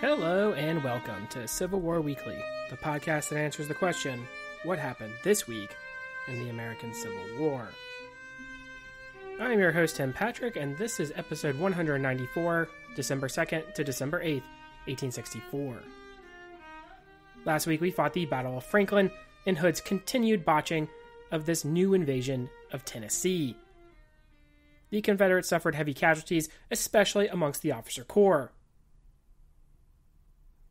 Hello and welcome to Civil War Weekly, the podcast that answers the question, what happened this week in the American Civil War? I'm your host, Tim Patrick, and this is episode 194, December 2nd to December 8th, 1864. Last week we fought the Battle of Franklin and Hood's continued botching of this new invasion of Tennessee. The Confederates suffered heavy casualties, especially amongst the officer corps.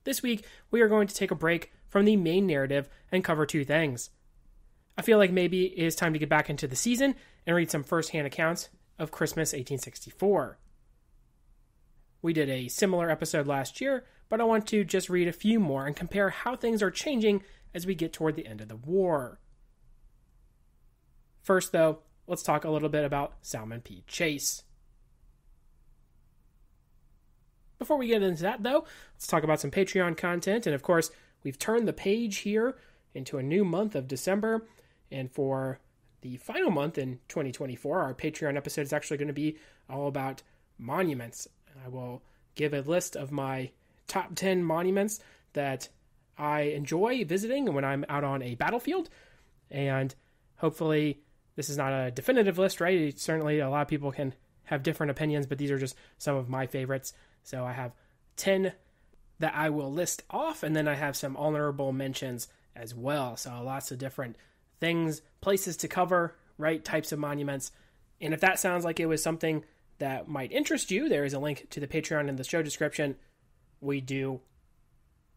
This week, we are going to take a break from the main narrative and cover two things. I feel like maybe it is time to get back into the season and read some first-hand accounts of Christmas 1864. We did a similar episode last year, but I want to just read a few more and compare how things are changing as we get toward the end of the war. First, though, let's talk a little bit about Salmon Chase. Before we get into that, though, let's talk about some Patreon content. And of course, we've turned the page here into a new month of December. And for the final month in 2024, our Patreon episode is actually going to be all about monuments. I will give a list of my top 10 monuments that I enjoy visiting when I'm out on a battlefield. And hopefully, this is not a definitive list, right? Certainly, a lot of people can have different opinions, but these are just some of my favorites. So I have 10 that I will list off, and then I have some honorable mentions as well. So lots of different things, places to cover, right, types of monuments. And if that sounds like it was something that might interest you, there is a link to the Patreon in the show description. We do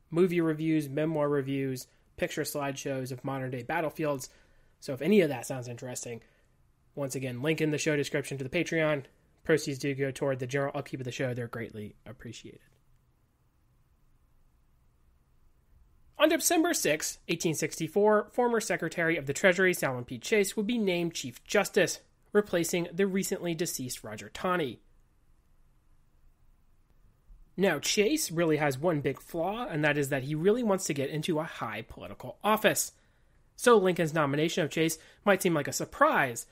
movie reviews, memoir reviews, picture slideshows of modern-day battlefields. So if any of that sounds interesting, once again, link in the show description to the Patreon. Proceeds do go toward the general upkeep of the show. They're greatly appreciated. On December 6, 1864, former Secretary of the Treasury Salmon Chase would be named Chief Justice, replacing the recently deceased Roger Taney. Now, Chase really has one big flaw, and that is that he really wants to get into a high political office. So Lincoln's nomination of Chase might seem like a surprise,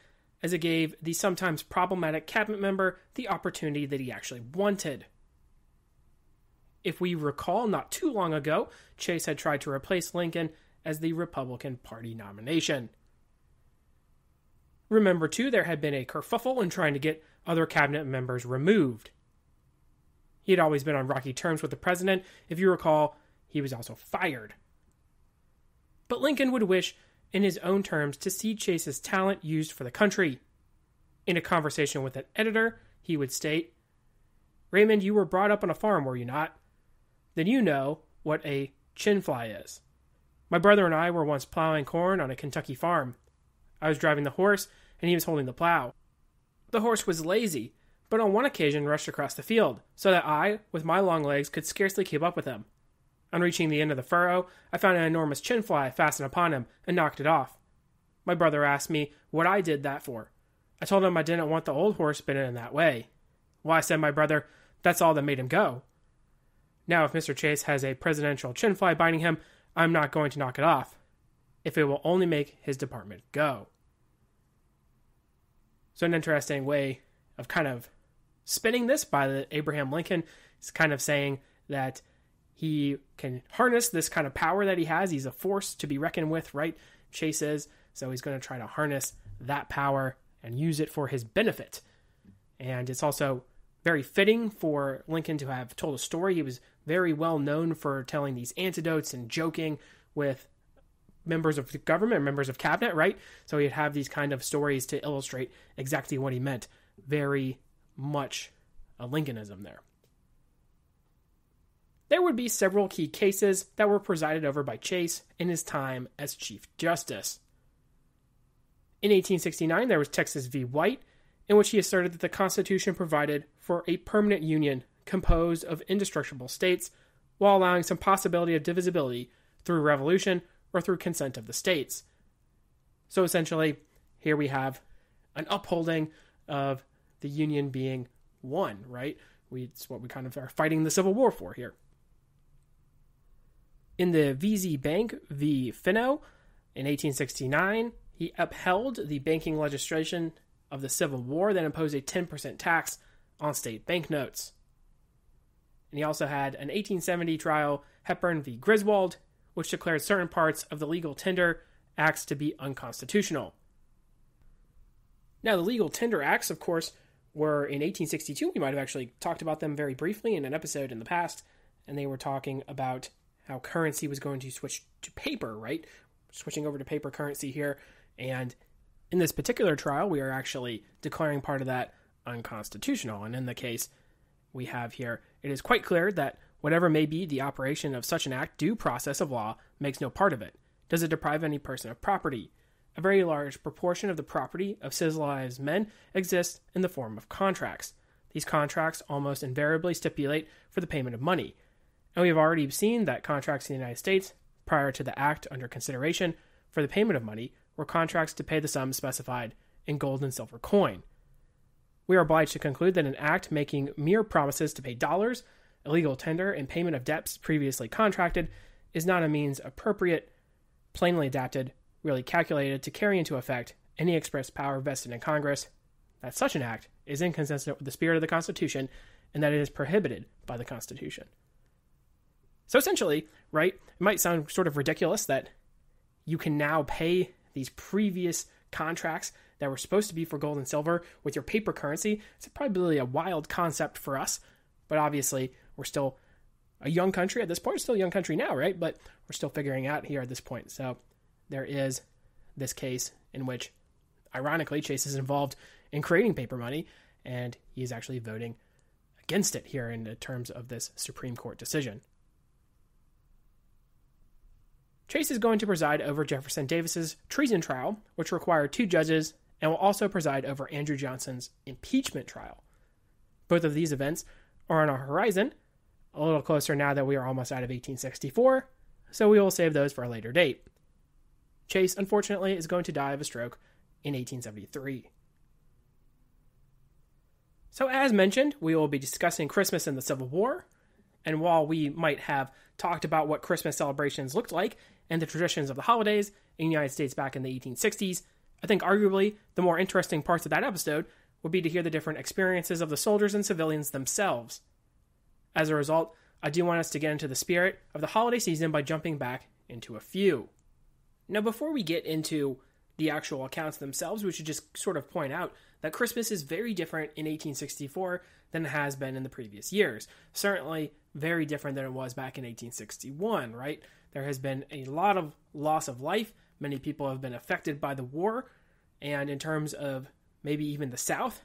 as it gave the sometimes problematic cabinet member the opportunity that he actually wanted. If we recall, not too long ago, Chase had tried to replace Lincoln as the Republican Party nomination. Remember, too, there had been a kerfuffle in trying to get other cabinet members removed. He had always been on rocky terms with the president. If you recall, he was also fired. But Lincoln would wish, in his own terms, to see Chase's talent used for the country. In a conversation with an editor, he would state, "Raymond, you were brought up on a farm, were you not? Then you know what a chinfly is. My brother and I were once plowing corn on a Kentucky farm. I was driving the horse, and he was holding the plow. The horse was lazy, but on one occasion rushed across the field, so that I, with my long legs, could scarcely keep up with him. On reaching the end of the furrow, I found an enormous chinfly fastened upon him and knocked it off. My brother asked me what I did that for. I told him I didn't want the old horse spinning in that way. Why, said my brother, that's all that made him go. Now, if Mr. Chase has a presidential chinfly biting him, I'm not going to knock it off, if it will only make his department go." So an interesting way of kind of spinning this by the Abraham Lincoln is kind of saying that he can harness this kind of power that he has. He's a force to be reckoned with, right? Chase is. So he's going to try to harness that power and use it for his benefit. And it's also very fitting for Lincoln to have told a story. He was very well known for telling these anecdotes and joking with members of the government, members of cabinet, right? So he'd have these kind of stories to illustrate exactly what he meant. Very much a Lincolnism there. There would be several key cases that were presided over by Chase in his time as Chief Justice. In 1869, there was Texas v. White, in which he asserted that the Constitution provided for a permanent union composed of indestructible states, while allowing some possibility of divisibility through revolution or through consent of the states. So essentially, here we have an upholding of the union being one, right? It's what we kind of are fighting the Civil War for here. In the VZ Bank v. Finno in 1869, he upheld the banking legislation of the Civil War that imposed a 10% tax on state banknotes. And he also had an 1870 trial, Hepburn v. Griswold, which declared certain parts of the Legal Tender Acts to be unconstitutional. Now, the Legal Tender Acts, of course, were in 1862. We might have actually talked about them very briefly in an episode in the past, and they were talking about how currency was going to switch to paper, right? Switching over to paper currency here. And in this particular trial, we are actually declaring part of that unconstitutional. And in the case we have here, it is quite clear that whatever may be the operation of such an act, due process of law makes no part of it. Does it deprive any person of property? A very large proportion of the property of civilized men exists in the form of contracts. These contracts almost invariably stipulate for the payment of money. And we have already seen that contracts in the United States, prior to the act under consideration for the payment of money, were contracts to pay the sum specified in gold and silver coin. We are obliged to conclude that an act making mere promises to pay dollars, illegal tender, and payment of debts previously contracted is not a means appropriate, plainly adapted, really calculated to carry into effect any express power vested in Congress, that such an act is inconsistent with the spirit of the Constitution, and that it is prohibited by the Constitution. So essentially, right, it might sound sort of ridiculous that you can now pay these previous contracts that were supposed to be for gold and silver with your paper currency. It's probably a wild concept for us, but obviously we're still a young country at this point. We're still a young country now, right? But we're still figuring out here at this point. So there is this case in which, ironically, Chase is involved in creating paper money, and he is actually voting against it here in terms of this Supreme Court decision. Chase is going to preside over Jefferson Davis's treason trial, which required 2 judges, and will also preside over Andrew Johnson's impeachment trial. Both of these events are on our horizon, a little closer now that we are almost out of 1864, so we will save those for a later date. Chase, unfortunately, is going to die of a stroke in 1873. So as mentioned, we will be discussing Christmas and the Civil War, and while we might have talked about what Christmas celebrations looked like and the traditions of the holidays in the United States back in the 1860s, I think arguably the more interesting parts of that episode would be to hear the different experiences of the soldiers and civilians themselves. As a result, I do want us to get into the spirit of the holiday season by jumping back into a few. Now, before we get into the actual accounts themselves, we should just sort of point out that Christmas is very different in 1864 than it has been in the previous years. Certainly very different than it was back in 1861, right? There has been a lot of loss of life. Many people have been affected by the war. And in terms of maybe even the South,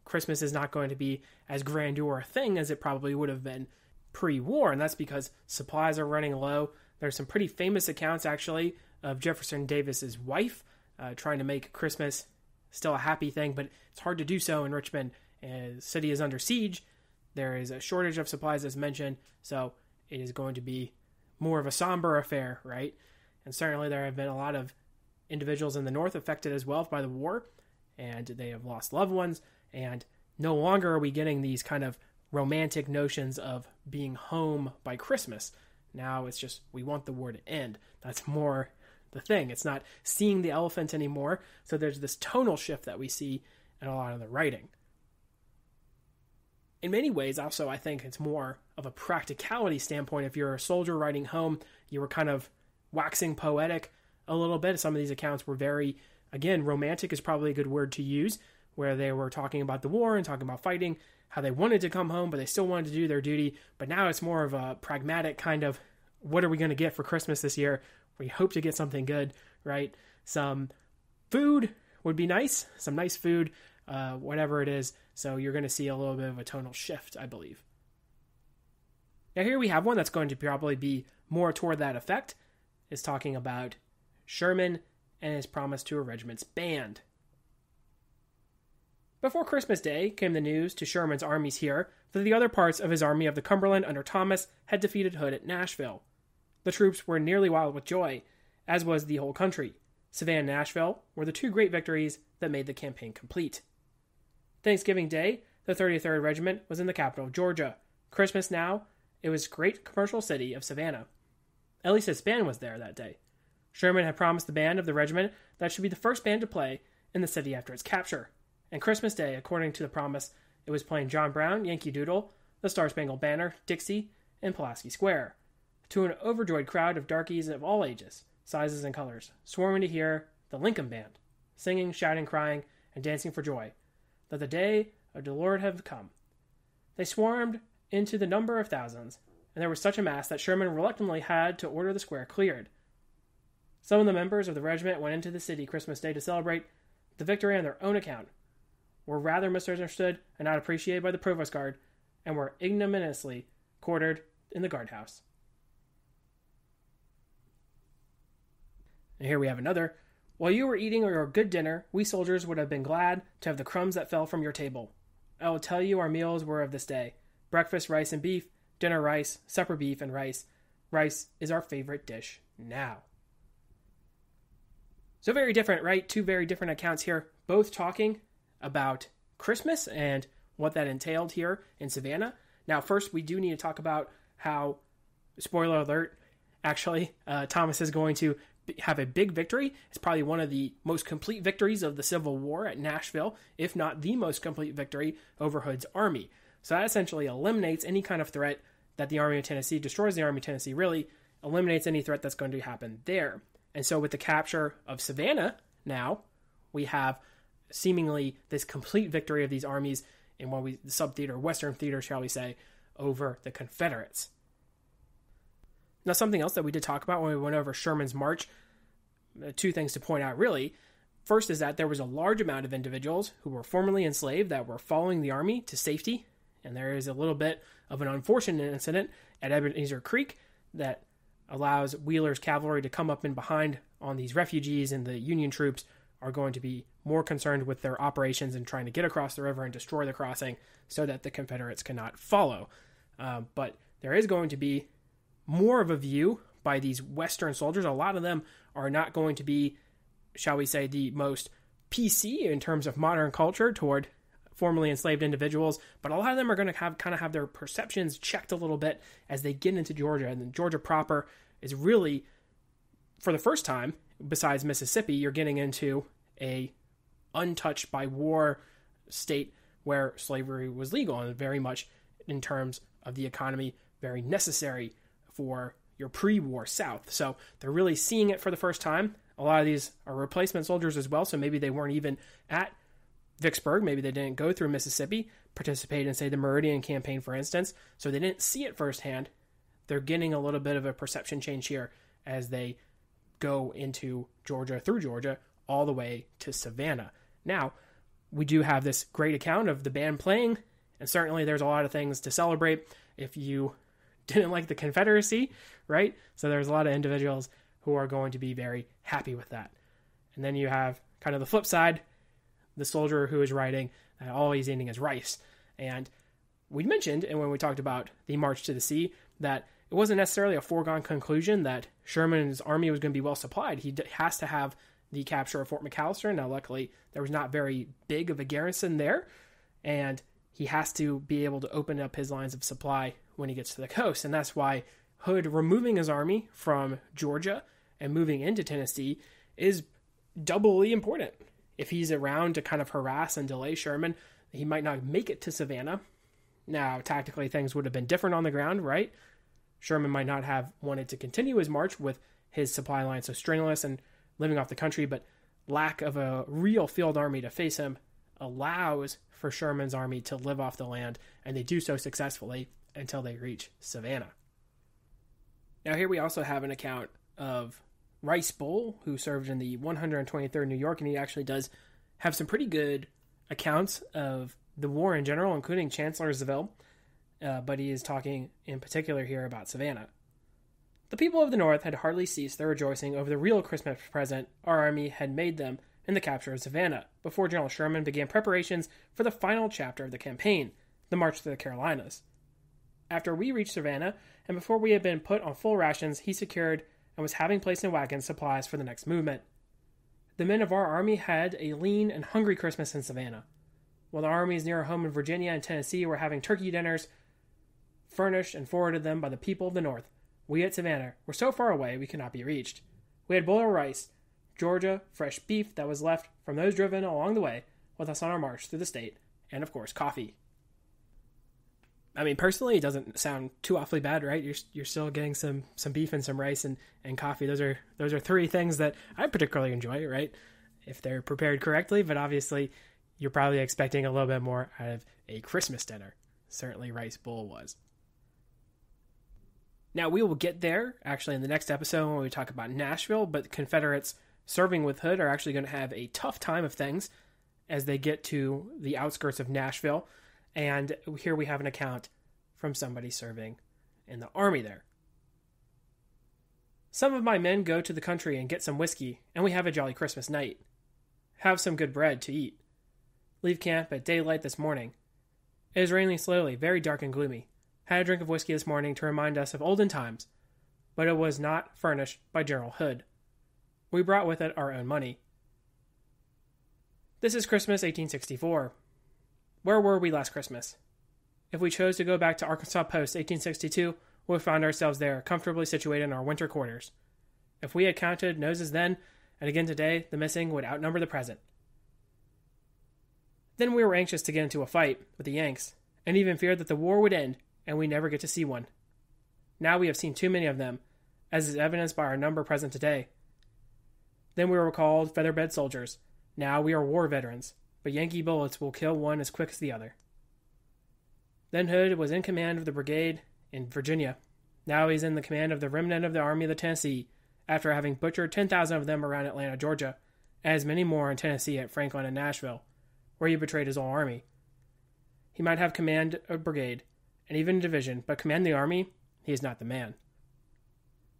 Christmas is not going to be as grandeur a thing as it probably would have been pre-war. And that's because supplies are running low. There's some pretty famous accounts, actually, of Jefferson Davis's wife trying to make Christmas still a happy thing, but it's hard to do so in Richmond. The city is under siege. There is a shortage of supplies, as mentioned, so it is going to be more of a somber affair, right? And certainly there have been a lot of individuals in the North affected as well by the war, and they have lost loved ones, and no longer are we getting these kind of romantic notions of being home by Christmas. Now it's just, we want the war to end. That's more the thing. It's not seeing the elephant anymore, so there's this tonal shift that we see in a lot of the writing. In many ways, also, I think it's more of a practicality standpoint. If you're a soldier writing home, you were kind of waxing poetic a little bit. Some of these accounts were very, again, romantic is probably a good word to use, where they were talking about the war and talking about fighting, how they wanted to come home, but they still wanted to do their duty. But now it's more of a pragmatic kind of, what are we going to get for Christmas this year? We hope to get something good, right? Some food would be nice, some nice food, whatever it is. So you're going to see a little bit of a tonal shift, I believe. Now here we have one that's going to probably be more toward that effect, is talking about Sherman and his promise to a regiment's band. Before Christmas Day came the news to Sherman's armies here that the other parts of his army of the Cumberland under Thomas had defeated Hood at Nashville. The troops were nearly wild with joy, as was the whole country. Savannah and Nashville were the 2 great victories that made the campaign complete. Thanksgiving Day, the 33rd Regiment was in the capital of Georgia. Christmas now, it was great commercial city of Savannah. At least its band was there that day. Sherman had promised the band of the regiment that should be the first band to play in the city after its capture. And Christmas Day, according to the promise, it was playing John Brown, Yankee Doodle, the Star-Spangled Banner, Dixie, and Pulaski Square, to an overjoyed crowd of darkies of all ages, sizes, and colors, swarming to hear the Lincoln Band, singing, shouting, crying, and dancing for joy, that the day of the Lord had come. They swarmed into the number of thousands, and there was such a mass that Sherman reluctantly had to order the square cleared. Some of the members of the regiment went into the city Christmas Day to celebrate the victory on their own account, were rather misunderstood and not appreciated by the provost guard, and were ignominiously quartered in the guardhouse. And here we have another. While you were eating your good dinner, we soldiers would have been glad to have the crumbs that fell from your table. I will tell you our meals were of this day. Breakfast, rice and beef. Dinner, rice. Supper, beef and rice. Rice is our favorite dish now. So very different, right? Two very different accounts here, both talking about Christmas and what that entailed here in Savannah. Now, first, we do need to talk about how, spoiler alert, actually, Thomas is going to have a big victory. It's probably one of the most complete victories of the Civil War at Nashville, if not the most complete victory over Hood's army. So that essentially eliminates any kind of threat that the Army of Tennessee, destroys the Army of Tennessee, really eliminates any threat that's going to happen there. And so with the capture of Savannah now, we have seemingly this complete victory of these armies in what the sub-theater, Western theater, shall we say, over the Confederates. Now, something else that we did talk about when we went over Sherman's march, two things to point out, really. First is that there was a large amount of individuals who were formerly enslaved that were following the army to safety, and there is a little bit of an unfortunate incident at Ebenezer Creek that allows Wheeler's cavalry to come up in behind on these refugees, and the Union troops are going to be more concerned with their operations and trying to get across the river and destroy the crossing so that the Confederates cannot follow. But there is going to be more of a view by these Western soldiers. A lot of them are not going to be, shall we say, the most PC in terms of modern culture toward formerly enslaved individuals, but a lot of them are going to have their perceptions checked a little bit as they get into Georgia. And then Georgia proper is really, for the first time, besides Mississippi, you're getting into a untouched by war state where slavery was legal, and very much in terms of the economy, very necessary for your pre-war South. So they're really seeing it for the first time. A lot of these are replacement soldiers as well, so maybe they weren't even at Vicksburg. Maybe they didn't go through Mississippi, participate in, say, the Meridian campaign, for instance, so they didn't see it firsthand. They're getting a little bit of a perception change here as they go into Georgia, through Georgia, all the way to Savannah. Now, we do have this great account of the band playing, and certainly there's a lot of things to celebrate if you didn't like the Confederacy, right? So there's a lot of individuals who are going to be very happy with that. And then you have kind of the flip side, the soldier who is writing that all he's eating is rice. And we mentioned, and when we talked about the March to the Sea, that it wasn't necessarily a foregone conclusion that Sherman's army was going to be well supplied. He has to have the capture of Fort McAllister. Now, luckily, there was not very big of a garrison there, and he has to be able to open up his lines of supply when he gets to the coast. And that's why Hood removing his army from Georgia and moving into Tennessee is doubly important. If he's around to kind of harass and delay Sherman, he might not make it to Savannah. Now, tactically, things would have been different on the ground, right? Sherman might not have wanted to continue his march with his supply line so strenuous and living off the country, but lack of a real field army to face him allows for Sherman's army to live off the land, and they do so successfully until they reach Savannah. Now, here we also have an account of Rice Bull, who served in the 123rd New York, and he actually does have some pretty good accounts of the war in general, including Chancellorsville, but he is talking in particular here about Savannah. The people of the North had hardly ceased their rejoicing over the real Christmas present our army had made them in the capture of Savannah, before General Sherman began preparations for the final chapter of the campaign, the march to the Carolinas. After we reached Savannah, and before we had been put on full rations, he secured and was having placed in wagons supplies for the next movement. The men of our army had a lean and hungry Christmas in Savannah, while the armies near our home in Virginia and Tennessee were having turkey dinners furnished and forwarded them by the people of the North. We at Savannah were so far away we could not be reached. We had boiled rice, Georgia, fresh beef that was left from those driven along the way with us on our march through the state, and of course coffee. I mean, personally, it doesn't sound too awfully bad, right? You're still getting some beef and some rice and coffee. Those are three things that I particularly enjoy, right? If they're prepared correctly, but obviously you're probably expecting a little bit more out of a Christmas dinner. Certainly Rice Bowl was. Now, we will get there, actually, in the next episode when we talk about Nashville, but the Confederates serving with Hood are actually going to have a tough time of things as they get to the outskirts of Nashville. And here we have an account from somebody serving in the army there. Some of my men go to the country and get some whiskey, and we have a jolly Christmas night. Have some good bread to eat. Leave camp at daylight this morning. It is raining slowly, very dark and gloomy. Had a drink of whiskey this morning to remind us of olden times, but it was not furnished by General Hood. We brought with it our own money. This is Christmas 1864. Where were we last Christmas? If we chose to go back to Arkansas Post 1862, we would find ourselves there, comfortably situated in our winter quarters. If we had counted noses then, and again today, the missing would outnumber the present. Then we were anxious to get into a fight with the Yanks, and even feared that the war would end, and we never get to see one. Now we have seen too many of them, as is evidenced by our number present today. Then we were called feather-bed soldiers. Now we are war veterans, but Yankee bullets will kill one as quick as the other. Then Hood was in command of the brigade in Virginia. Now he's in the command of the remnant of the Army of the Tennessee, after having butchered 10,000 of them around Atlanta, Georgia, and as many more in Tennessee at Franklin and Nashville, where he betrayed his whole army. He might have command a brigade, and even a division, but command the army, he is not the man.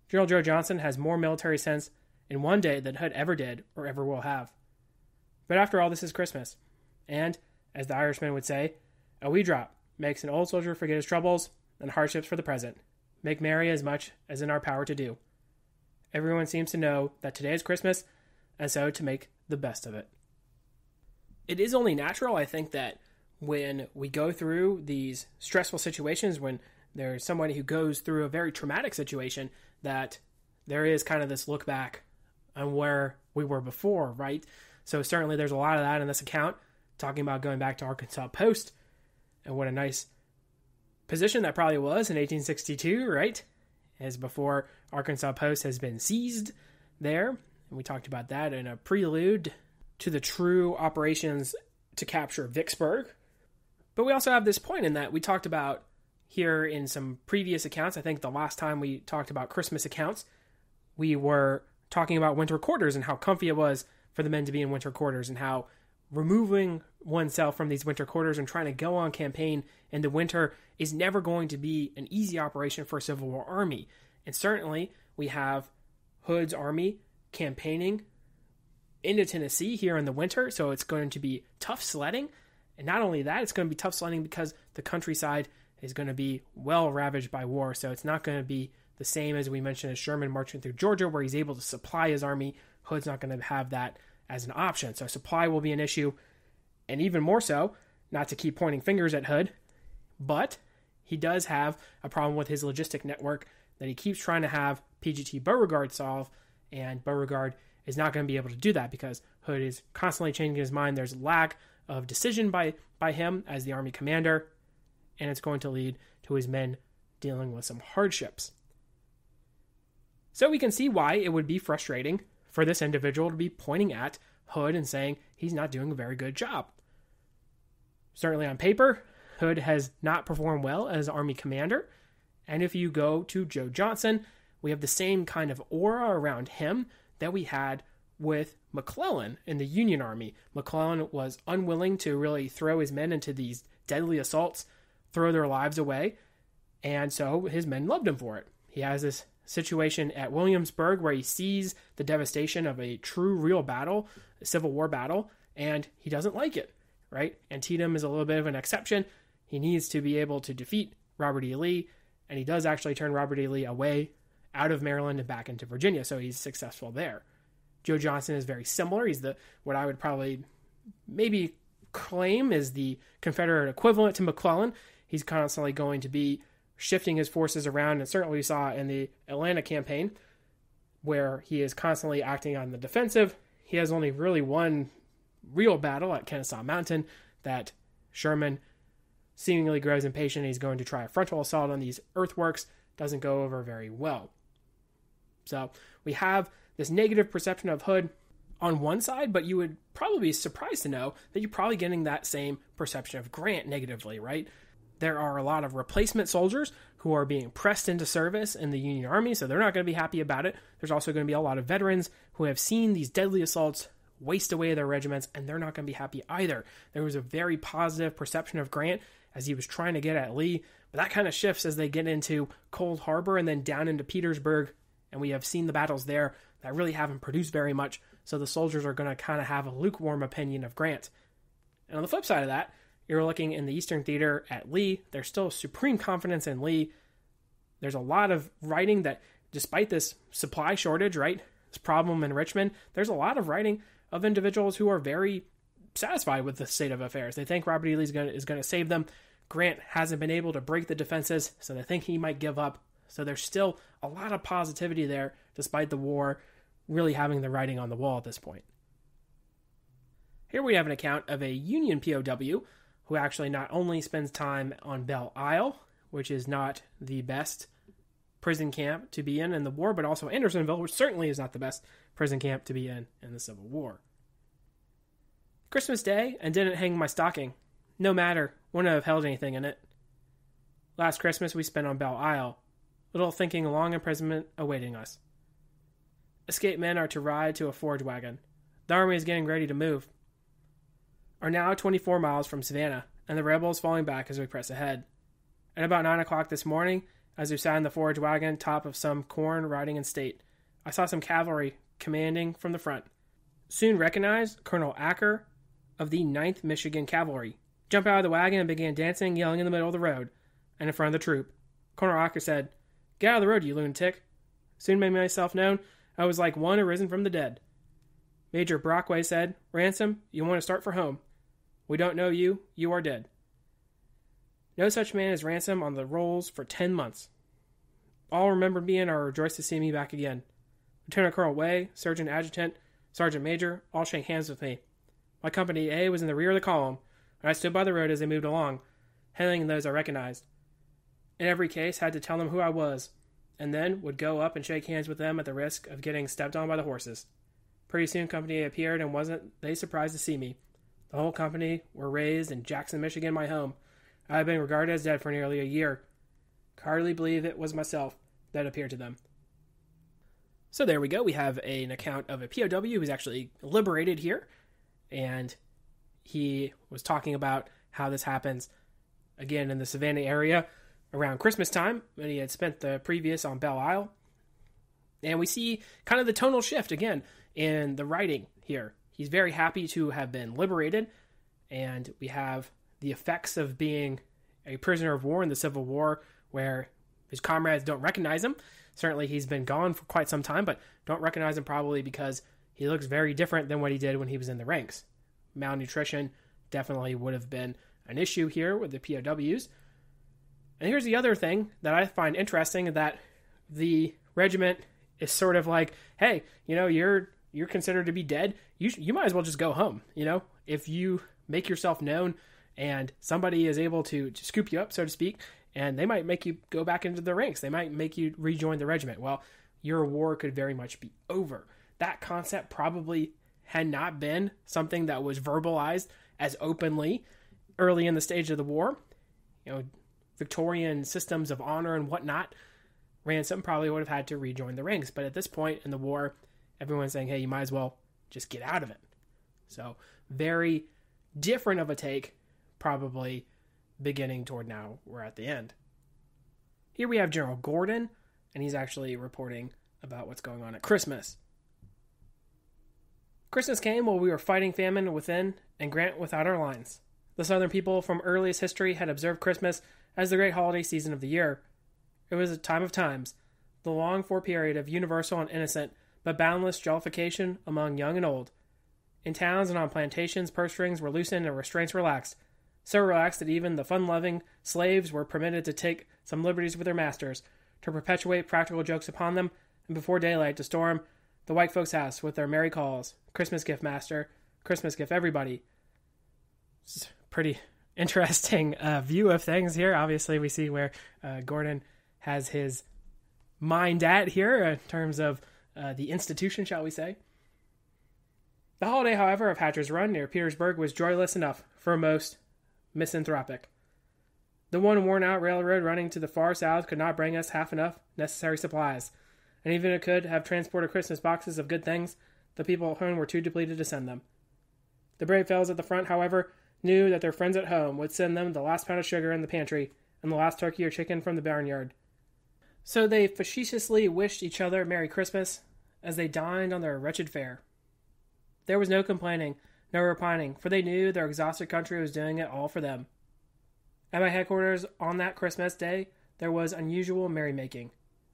General Joe Johnson has more military sense in one day than Hood ever did or ever will have. But after all, this is Christmas, and, as the Irishman would say, a wee drop makes an old soldier forget his troubles and hardships for the present, make merry as much as in our power to do. Everyone seems to know that today is Christmas, and so to make the best of it. It is only natural, I think, that when we go through these stressful situations, when there's somebody who goes through a very traumatic situation, that there is kind of this look back on where we were before, right? So certainly there's a lot of that in this account, talking about going back to Arkansas Post, and what a nice position that probably was in 1862, right? As before Arkansas Post has been seized there. And we talked about that in a prelude to the true operations to capture Vicksburg. But we also have this point in that we talked about here in some previous accounts. I think the last time we talked about Christmas accounts, we were talking about winter quarters and how comfy it was for the men to be in winter quarters, and how removing oneself from these winter quarters and trying to go on campaign in the winter is never going to be an easy operation for a Civil War army. And certainly we have Hood's army campaigning into Tennessee here in the winter, so it's going to be tough sledding. And not only that, it's going to be tough sledding because the countryside is going to be well ravaged by war, so it's not going to be the same as we mentioned as Sherman marching through Georgia, where he's able to supply his army. Hood's not going to have that as an option, so supply will be an issue. And even more so, not to keep pointing fingers at Hood, but he does have a problem with his logistic network that he keeps trying to have PGT Beauregard solve, and Beauregard is not going to be able to do that because Hood is constantly changing his mind. There's lack of decision by him as the Army commander, and it's going to lead to his men dealing with some hardships. So we can see why it would be frustrating for this individual to be pointing at Hood and saying he's not doing a very good job. Certainly on paper, Hood has not performed well as Army commander, and if you go to Joe Johnson, we have the same kind of aura around him that we had with McClellan in the Union Army. McClellan was unwilling to really throw his men into these deadly assaults, throw their lives away, and so his men loved him for it. He has this situation at Williamsburg where he sees the devastation of a true, real battle, a Civil War battle, and he doesn't like it, right? Antietam is a little bit of an exception. He needs to be able to defeat Robert E. Lee, and he does actually turn Robert E. Lee away out of Maryland and back into Virginia, so he's successful there. Joe Johnson is very similar. He's what I would probably maybe claim is the Confederate equivalent to McClellan. He's constantly going to be shifting his forces around, and certainly we saw in the Atlanta campaign where he is constantly acting on the defensive. He has only really one real battle at Kennesaw Mountain that Sherman seemingly grows impatient. He's going to try a frontal assault on these earthworks. Doesn't go over very well. So we have this negative perception of Hood on one side, but you would probably be surprised to know that you're probably getting that same perception of Grant negatively, right? There are a lot of replacement soldiers who are being pressed into service in the Union Army, so they're not going to be happy about it. There's also going to be a lot of veterans who have seen these deadly assaults waste away their regiments, and they're not going to be happy either. There was a very positive perception of Grant as he was trying to get at Lee, but that kind of shifts as they get into Cold Harbor and then down into Petersburg, and we have seen the battles there that really haven't produced very much, so the soldiers are going to kind of have a lukewarm opinion of Grant. And on the flip side of that, you're looking in the Eastern Theater at Lee. There's still supreme confidence in Lee. There's a lot of writing that, despite this supply shortage, right, this problem in Richmond, there's a lot of writing of individuals who are very satisfied with the state of affairs. They think Robert E. Lee is going to save them. Grant hasn't been able to break the defenses, so they think he might give up. So there's still a lot of positivity there, despite the war really having the writing on the wall at this point. Here we have an account of a Union POW who actually not only spends time on Belle Isle, which is not the best prison camp to be in the war, but also Andersonville, which certainly is not the best prison camp to be in the Civil War. Christmas Day, and didn't hang my stocking. No matter, wouldn't have held anything in it. Last Christmas we spent on Belle Isle, little thinking a long imprisonment awaiting us. Escaped men are to ride to a forage wagon. The army is getting ready to move. Are now 24 miles from Savannah, and the rebels falling back as we press ahead. At about 9 o'clock this morning, as we sat in the forage wagon top of some corn riding in state, I saw some cavalry commanding from the front. Soon recognized Colonel Acker of the 9th Michigan Cavalry. Jumped out of the wagon and began dancing, yelling in the middle of the road, and in front of the troop. Colonel Acker said, "Get out of the road, you lunatic." Soon made myself known. I was like one arisen from the dead. Major Brockway said, "Ransom, you want to start for home. We don't know you. You are dead." No such man as Ransom on the rolls for 10 months. All remember me and are rejoiced to see me back again. Lieutenant Colonel Way, Surgeon Adjutant, Sergeant Major, all shake hands with me. My company A was in the rear of the column, and I stood by the road as they moved along, hailing those I recognized. In every case, had to tell them who I was, and then would go up and shake hands with them at the risk of getting stepped on by the horses. Pretty soon company A appeared, and wasn't they surprised to see me. The whole company were raised in Jackson, Michigan, my home. I have been regarded as dead for nearly a year. Could hardly believe it was myself that appeared to them. So there we go. We have an account of a POW who's actually liberated here, and he was talking about how this happens, again, in the Savannah area around Christmas time, when he had spent the previous on Belle Isle. And we see kind of the tonal shift, again, in the writing here. He's very happy to have been liberated, and we have the effects of being a prisoner of war in the Civil War, where his comrades don't recognize him. Certainly he's been gone for quite some time, but don't recognize him probably because he looks very different than what he did when he was in the ranks. Malnutrition definitely would have been an issue here with the POWs. And here's the other thing that I find interesting, that the regiment is sort of like, hey, you're considered to be dead. You might as well just go home. If you make yourself known and somebody is able to scoop you up, so to speak, and they might make you go back into the ranks. They might make you rejoin the regiment. Well, your war could very much be over. That concept probably had not been something that was verbalized as openly early in the stage of the war. Victorian systems of honor and whatnot, Ransom probably would have had to rejoin the ranks. But at this point in the war, everyone's saying, hey, you might as well just get out of it. So very different of a take, probably beginning toward now we're at the end. Here we have General Gordon, and he's actually reporting about what's going on at Christmas. Christmas came while we were fighting famine within and Grant without our lines. The Southern people from earliest history had observed Christmas as the great holiday season of the year. It was a time of times, the longed-for period of universal and innocent but boundless jollification among young and old. In towns and on plantations, purse strings were loosened and restraints relaxed, so relaxed that even the fun-loving slaves were permitted to take some liberties with their masters, to perpetuate practical jokes upon them, and before daylight to storm the white folks' house with their merry calls, "Christmas gift, master. Christmas gift, everybody." It's pretty interesting view of things here. Obviously, we see where Gordon has his mind at here in terms of the institution, shall we say. The holiday, however, of Hatcher's Run near Petersburg was joyless enough for most misanthropic. The one worn-out railroad running to the far south could not bring us half enough necessary supplies, and even if it could have transported Christmas boxes of good things, the people at home were too depleted to send them. The brave fellows at the front, however, knew that their friends at home would send them the last pound of sugar in the pantry and the last turkey or chicken from the barnyard. So they facetiously wished each other Merry Christmas as they dined on their wretched fare. There was no complaining, no repining, for they knew their exhausted country was doing it all for them. At my headquarters on that Christmas day, there was unusual merrymaking.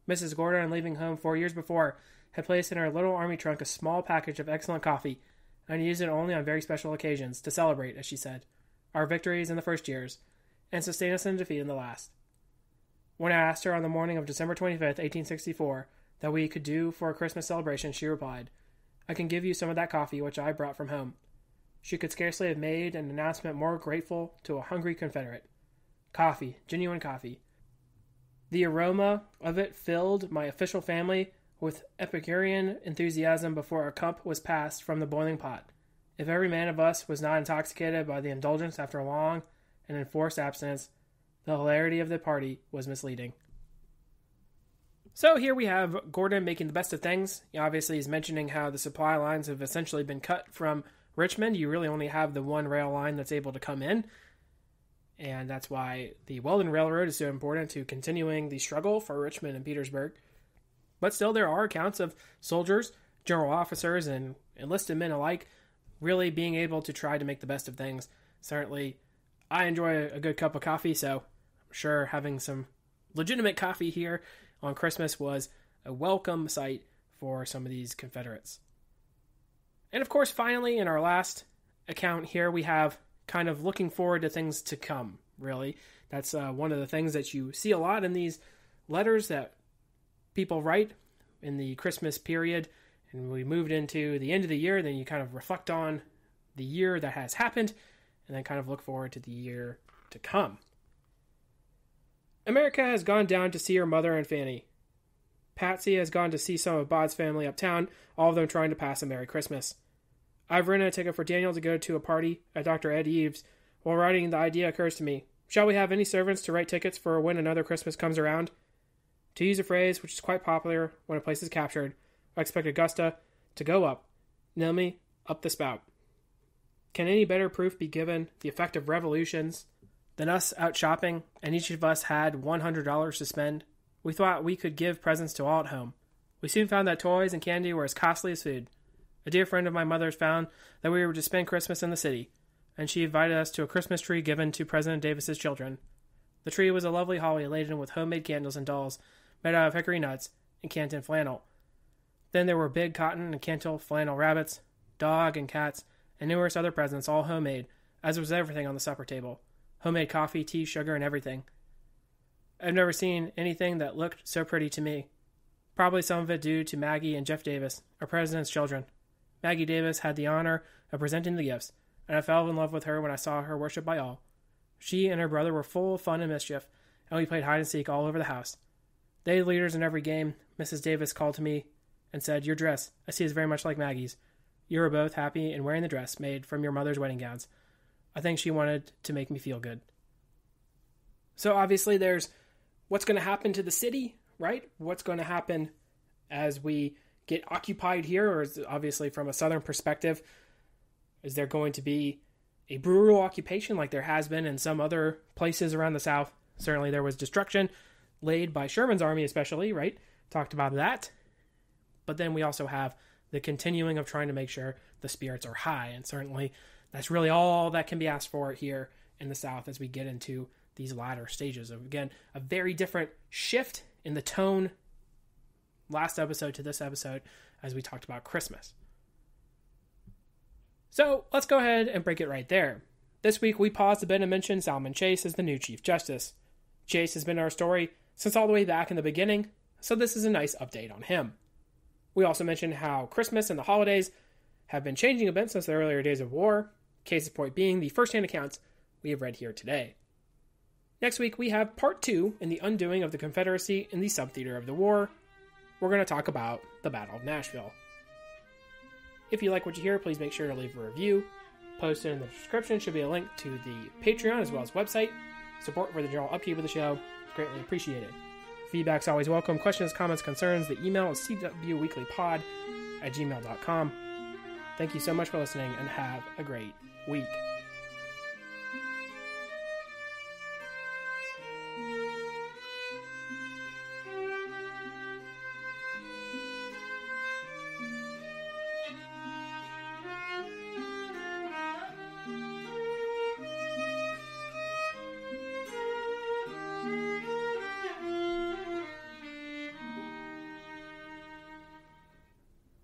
Mrs. Gordon, leaving home 4 years before, had placed in her little army trunk a small package of excellent coffee, and used it only on very special occasions, to celebrate, as she said, our victories in the first years, and sustain us in defeat in the last. When I asked her on the morning of December 25th, 1864, that we could do for a Christmas celebration, she replied, I can give you some of that coffee which I brought from home. She could scarcely have made an announcement more grateful to a hungry Confederate. Coffee, genuine coffee. The aroma of it filled my official family with Epicurean enthusiasm before a cup was passed from the boiling pot. If every man of us was not intoxicated by the indulgence after a long and enforced abstinence, the hilarity of the party was misleading. So here we have Gordon making the best of things. Obviously, he's mentioning how the supply lines have essentially been cut from Richmond. You really only have the one rail line that's able to come in. And that's why the Weldon Railroad is so important to continuing the struggle for Richmond and Petersburg. But still, there are accounts of soldiers, general officers, and enlisted men alike really being able to try to make the best of things. Certainly, I enjoy a good cup of coffee, so I'm sure having some legitimate coffee here on Christmas was a welcome sight for some of these Confederates. And of course, finally, in our last account here, we have kind of looking forward to things to come, really. That's one of the things that you see a lot in these letters that people write in the Christmas period. And we moved into the end of the year, then you kind of reflect on the year that has happened, and then kind of look forward to the year to come. America has gone down to see her mother and Fanny. Patsy has gone to see some of Bod's family uptown, all of them trying to pass a Merry Christmas. I've written a ticket for Daniel to go to a party at Dr. Ed Eves. While writing, the idea occurs to me. Shall we have any servants to write tickets for when another Christmas comes around? To use a phrase which is quite popular when a place is captured, I expect Augusta to go up, namely, up the spout. Can any better proof be given the effect of revolutions than us out shopping, and each of us had $100 to spend? We thought we could give presents to all at home. We soon found that toys and candy were as costly as food. A dear friend of my mother's found that we were to spend Christmas in the city, and she invited us to a Christmas tree given to President Davis's children. The tree was a lovely holly laden with homemade candles and dolls made out of hickory nuts and Canton flannel. Then there were big cotton and Canton flannel rabbits, dog and cats, and numerous other presents, all homemade, as was everything on the supper table. Homemade coffee, tea, sugar, and everything. I've never seen anything that looked so pretty to me. Probably some of it due to Maggie and Jeff Davis, our president's children. Maggie Davis had the honor of presenting the gifts, and I fell in love with her when I saw her worshipped by all. She and her brother were full of fun and mischief, and we played hide-and-seek all over the house. They had leaders in every game. Mrs. Davis called to me and said, Your dress, I see, is very much like Maggie's. You are both happy in wearing the dress made from your mother's wedding gowns. I think she wanted to make me feel good. So obviously there's what's going to happen to the city, right? What's going to happen as we get occupied here, or is obviously from a southern perspective, is there going to be a brutal occupation like there has been in some other places around the South? Certainly there was destruction laid by Sherman's army especially, right? Talked about that. But then we also have the continuing of trying to make sure the spirits are high, and certainly that's really all that can be asked for here in the South as we get into these latter stages of, again, a very different shift in the tone last episode to this episode as we talked about Christmas. So let's go ahead and break it right there. This week we paused a bit and mentioned Salmon Chase as the new Chief Justice. Chase has been our story since all the way back in the beginning, so this is a nice update on him. We also mentioned how Christmas and the holidays have been changing a bit since the earlier days of war, case in point being the first-hand accounts we have read here today. Next week, we have part 2 in the undoing of the Confederacy in the subtheater of the war. We're going to talk about the Battle of Nashville. If you like what you hear, please make sure to leave a review. Posted in the description should be a link to the Patreon as well as website. Support for the general upkeep of the show is greatly appreciated. Feedback's always welcome. Questions, comments, concerns, the email is cwweeklypod@gmail.com. Thank you so much for listening and have a great week.